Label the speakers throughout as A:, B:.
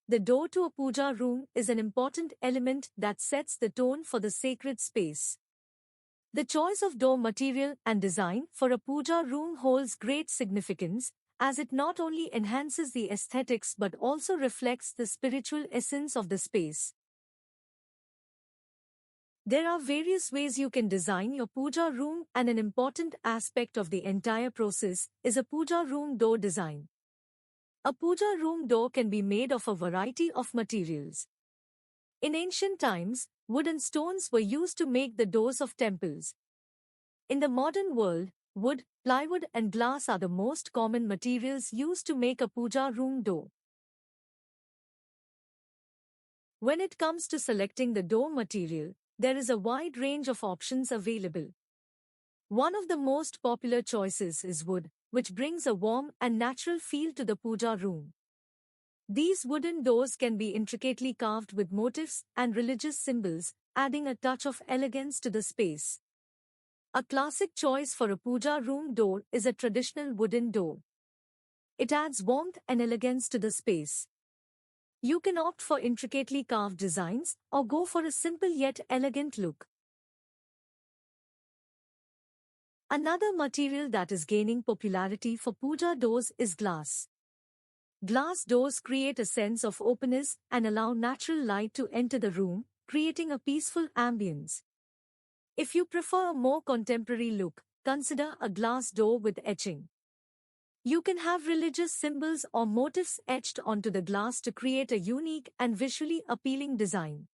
A: The door to a puja room is an important element that sets the tone for the sacred space. The choice of door material and design for a puja room holds great significance, as it not only enhances the aesthetics but also reflects the spiritual essence of the space. There are various ways you can design your puja room, and an important aspect of the entire process is a puja room door design. A puja room door can be made of a variety of materials. In ancient times, wood and stones were used to make the doors of temples. In the modern world, wood, plywood and glass are the most common materials used to make a puja room door. When it comes to selecting the door material, there is a wide range of options available. One of the most popular choices is wood, which brings a warm and natural feel to the puja room. These wooden doors can be intricately carved with motifs and religious symbols, adding a touch of elegance to the space. A classic choice for a puja room door is a traditional wooden door. It adds warmth and elegance to the space. You can opt for intricately carved designs or go for a simple yet elegant look. Another material that is gaining popularity for puja doors is glass. Glass doors create a sense of openness and allow natural light to enter the room, creating a peaceful ambience. If you prefer a more contemporary look, consider a glass door with etching. You can have religious symbols or motifs etched onto the glass to create a unique and visually appealing design.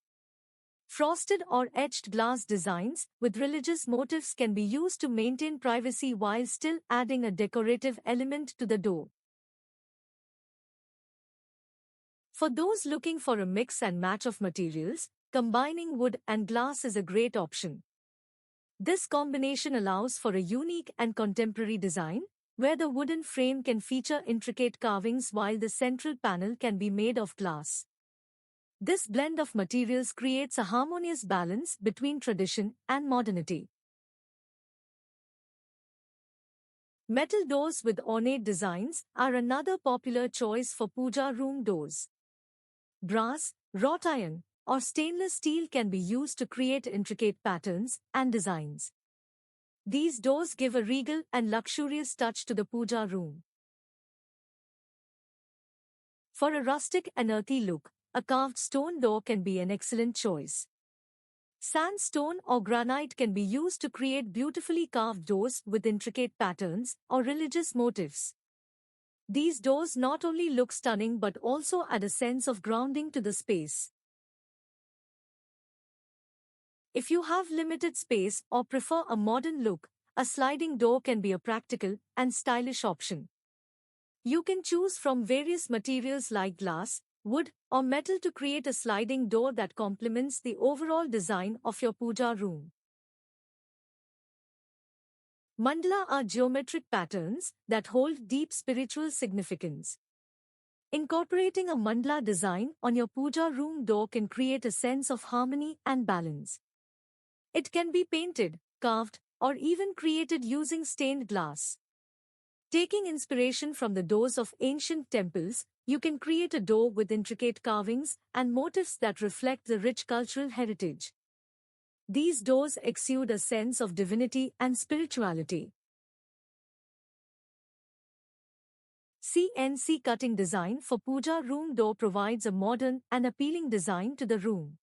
A: Frosted or etched glass designs with religious motifs can be used to maintain privacy while still adding a decorative element to the door. For those looking for a mix and match of materials, combining wood and glass is a great option. This combination allows for a unique and contemporary design, where the wooden frame can feature intricate carvings while the central panel can be made of glass. This blend of materials creates a harmonious balance between tradition and modernity. Metal doors with ornate designs are another popular choice for puja room doors. Brass, wrought iron, or stainless steel can be used to create intricate patterns and designs. These doors give a regal and luxurious touch to the puja room. For a rustic and earthy look, a carved stone door can be an excellent choice. Sandstone or granite can be used to create beautifully carved doors with intricate patterns or religious motifs. These doors not only look stunning but also add a sense of grounding to the space. If you have limited space or prefer a modern look, a sliding door can be a practical and stylish option. You can choose from various materials like glass, wood, or metal to create a sliding door that complements the overall design of your puja room. Mandala are geometric patterns that hold deep spiritual significance. Incorporating a mandala design on your puja room door can create a sense of harmony and balance. It can be painted, carved, or even created using stained glass. Taking inspiration from the doors of ancient temples, you can create a door with intricate carvings and motifs that reflect the rich cultural heritage. These doors exude a sense of divinity and spirituality. CNC cutting design for puja room door provides a modern and appealing design to the room.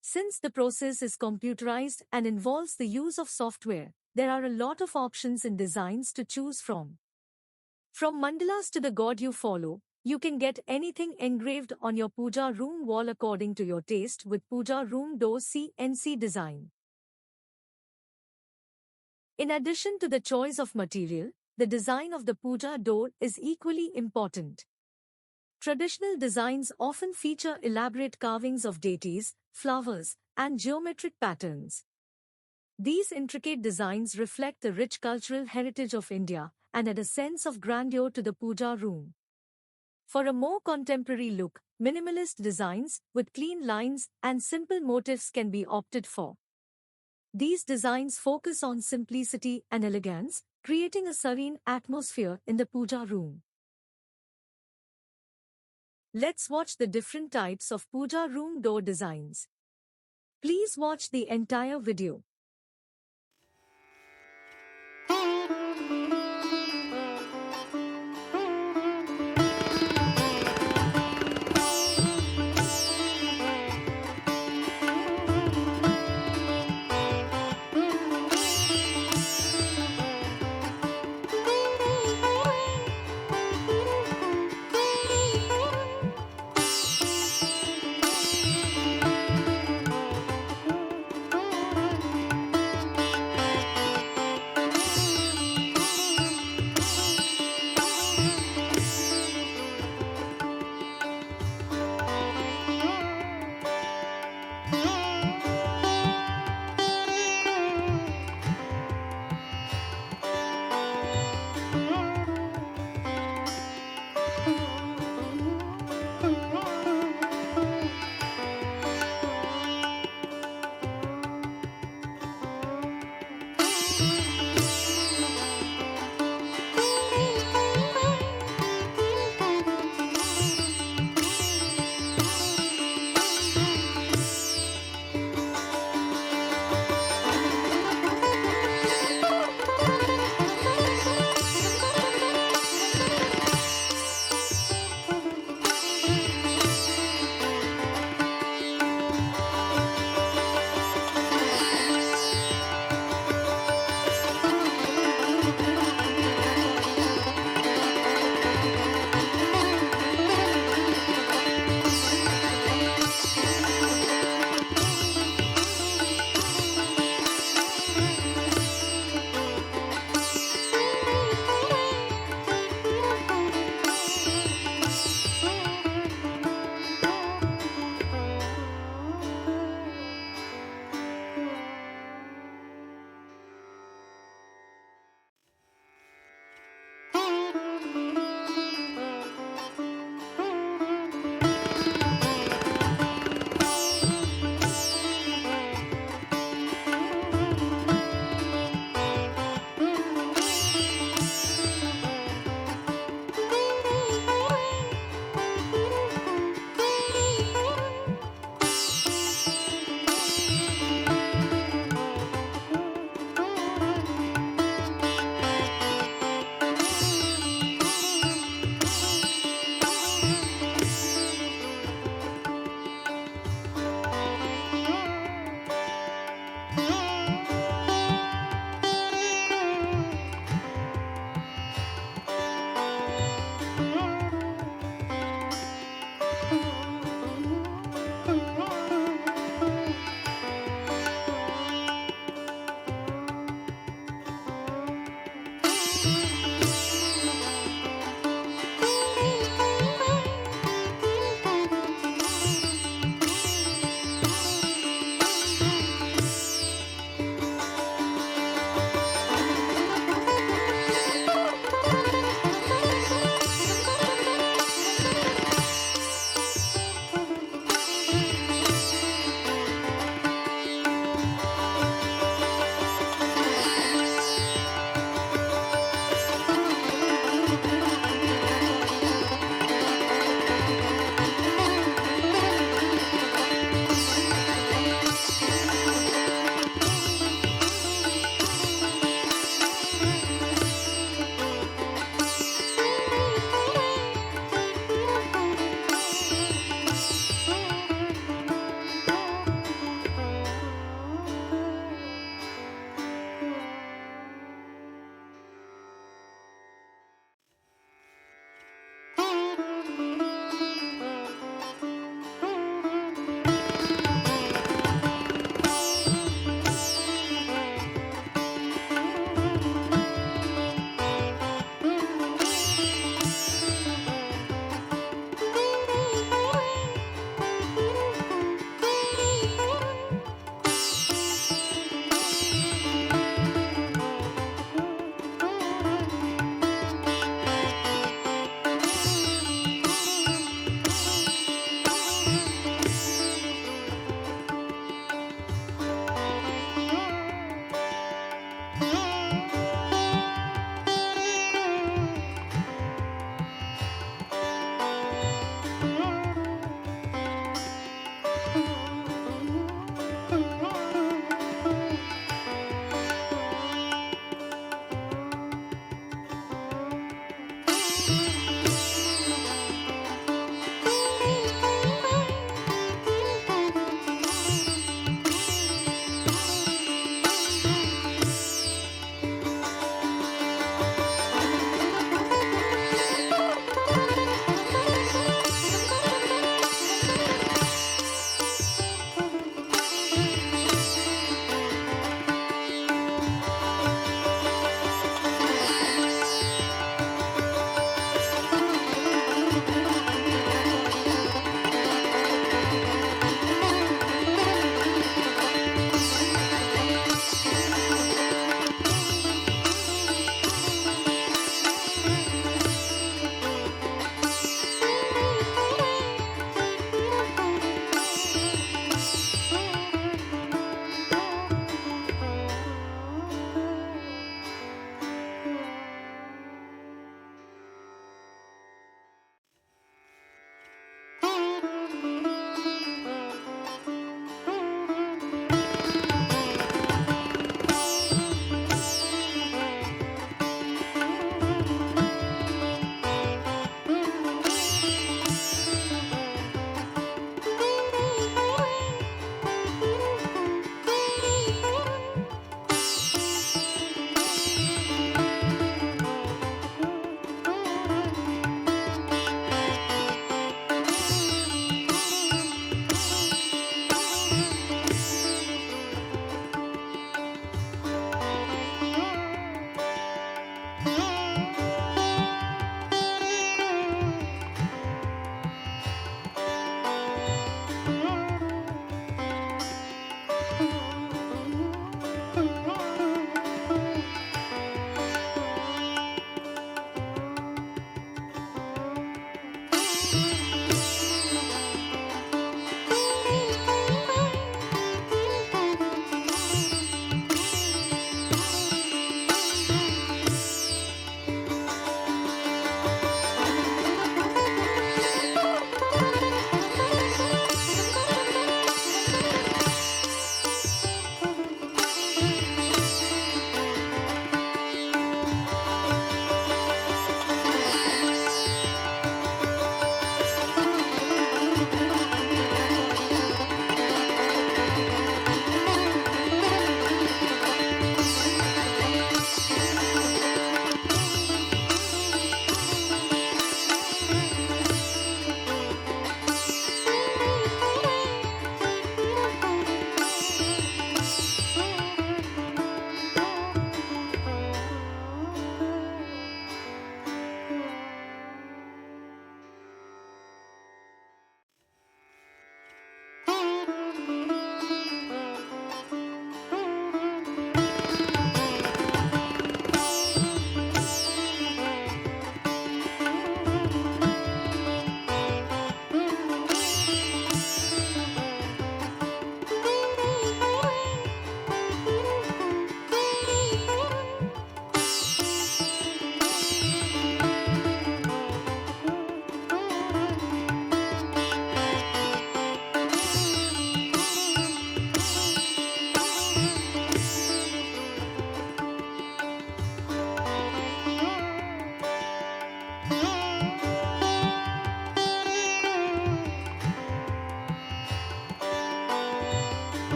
A: Since the process is computerized and involves the use of software, there are a lot of options in designs to choose from. From mandalas to the god you follow, you can get anything engraved on your puja room wall according to your taste with puja room door CNC design. In addition to the choice of material, the design of the puja door is equally important. Traditional designs often feature elaborate carvings of deities, flowers, and geometric patterns. These intricate designs reflect the rich cultural heritage of India and add a sense of grandeur to the puja room. For a more contemporary look, minimalist designs with clean lines and simple motifs can be opted for. These designs focus on simplicity and elegance, creating a serene atmosphere in the puja room. Let's watch the different types of puja room door designs. Please watch the entire video.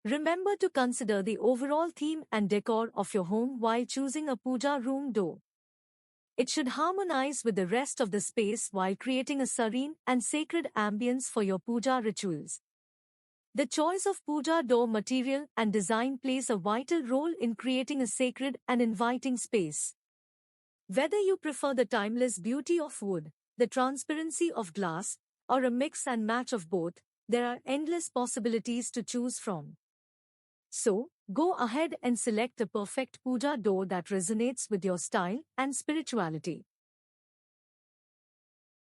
A: Remember to consider the overall theme and decor of your home while choosing a puja room door. It should harmonize with the rest of the space while creating a serene and sacred ambience for your puja rituals. The choice of puja door material and design plays a vital role in creating a sacred and inviting space. Whether you prefer the timeless beauty of wood, the transparency of glass, or a mix and match of both, there are endless possibilities to choose from. So, go ahead and select a perfect puja door that resonates with your style and spirituality.